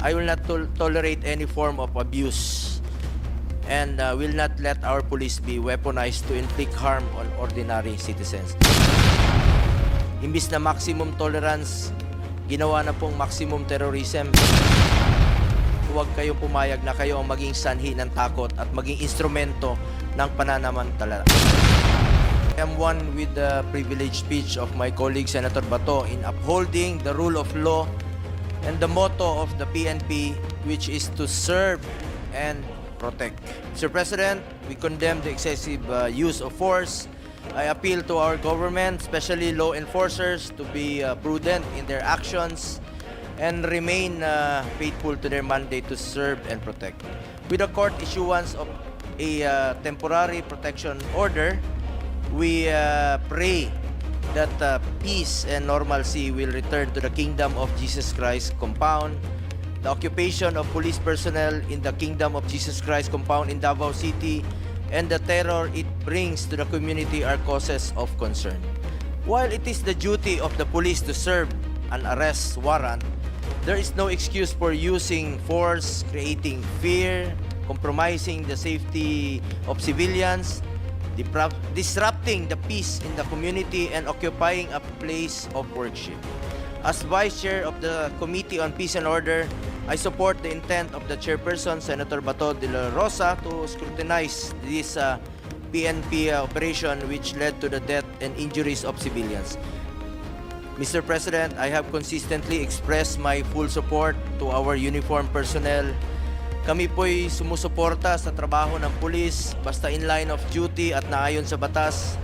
I will not tolerate any form of abuse and will not let our police be weaponized to inflict harm on ordinary citizens. Imbis na maximum tolerance, ginawa na pong maximum terrorism. Huwag kayong pumayag na kayo ang maging sanhi ng takot at maging instrumento ng pananamantala. I am one with the privileged speech of my colleague Senator Bato in upholding the rule of law and the motto of the PNP, which is to serve and protect. Mr. President, we condemn the excessive use of force. I appeal to our government, especially law enforcers, to be prudent in their actions and remain faithful to their mandate to serve and protect. With the court issuance of a temporary protection order, we pray that peace and normalcy will return to the Kingdom of Jesus Christ compound. The occupation of police personnel in the Kingdom of Jesus Christ compound in Davao City and the terror it brings to the community are causes of concern. While it is the duty of the police to serve an arrest warrant, there is no excuse for using force, creating fear, compromising the safety of civilians, disrupting the peace in the community, and occupying a place of worship. As Vice Chair of the Committee on Peace and Order, I support the intent of the Chairperson, Senator Bato de la Rosa, to scrutinize this PNP operation which led to the death and injuries of civilians. Mr. President, I have consistently expressed my full support to our uniformed personnel. Kami po'y sumusuporta sa trabaho ng pulis basta in line of duty at naayon sa batas.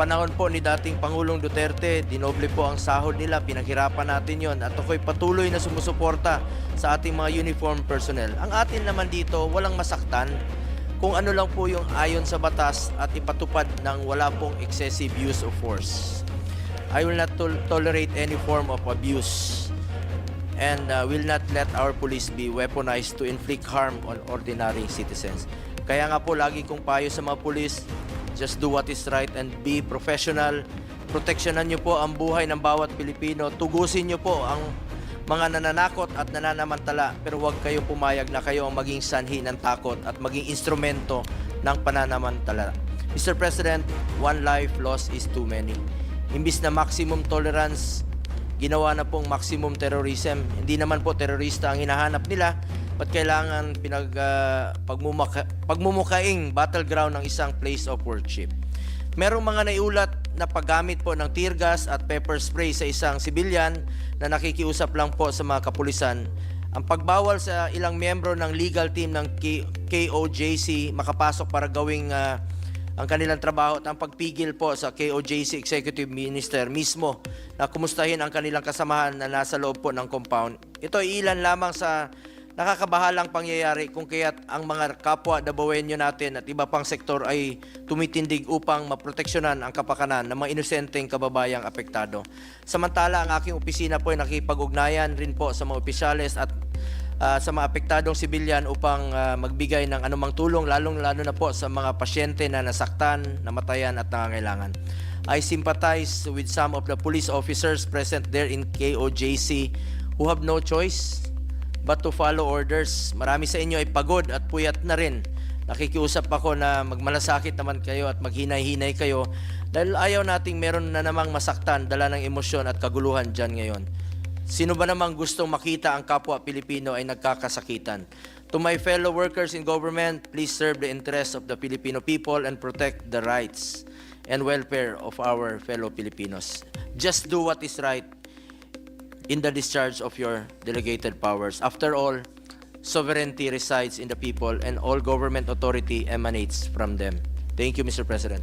Panahon po ni dating Pangulong Duterte, dinoble po ang sahod nila, pinaghirapan natin yon at ako'y patuloy na sumusuporta sa ating mga uniformed personnel. Ang atin naman dito, walang masaktan kung ano lang po yung ayon sa batas at ipatupad ng wala pong excessive use of force. I will not tolerate any form of abuse and will not let our police be weaponized to inflict harm on ordinary citizens. Kaya nga po lagi kong payo sa mga pulis, just do what is right and be professional. Proteksyonan niyo po ang buhay ng bawat Pilipino. Tugusin niyo po ang mga nananakot at nananamantala, pero huwag kayo pumayag na kayo ang maging sanhi ng takot at maging instrumento ng pananamantala. Mr. President, one life lost is too many. Imbis na maximum tolerance, ginawa na pong maximum terrorism. Hindi naman po terorista ang hinahanap nila, but kailangan pagmumukaing battleground ng isang place of worship. Merong mga naiulat na paggamit po ng tear gas at pepper spray sa isang civilian na nakikiusap lang po sa mga kapulisan. Ang pagbawal sa ilang miyembro ng legal team ng KOJC makapasok para gawing ang kanilang trabaho at ang pagpigil po sa KOJC Executive Minister mismo na kumustahin ang kanilang kasamahan na nasa loob po ng compound. Ito ay ilan lamang sa nakakabahalang pangyayari kung kaya't ang mga kapwa Davaoenyo natin at iba pang sektor ay tumitindig upang maproteksyonan ang kapakanan ng mga inosenteng kababayang apektado. Samantala, ang aking opisina po ay nakipag-ugnayan rin po sa mga opisyales at sa mga apektadong sibilyan upang magbigay ng anumang tulong, lalong-lalo na po sa mga pasyente na nasaktan, namatayan at nangangailangan. I sympathize with some of the police officers present there in KOJC who have no choice but to follow orders. Marami sa inyo ay pagod at puyat na rin. Nakikiusap ako na magmalasakit naman kayo at maghinay-hinay kayo dahil ayaw nating meron na namang masaktan, dala ng emosyon at kaguluhan dyan ngayon. Sino ba namang gustong makita ang kapwa Pilipino ay nagkakasakitan? To my fellow workers in government, please serve the interests of the Filipino people and protect the rights and welfare of our fellow Filipinos. Just do what is right in the discharge of your delegated powers. After all, sovereignty resides in the people and all government authority emanates from them. Thank you, Mr. President.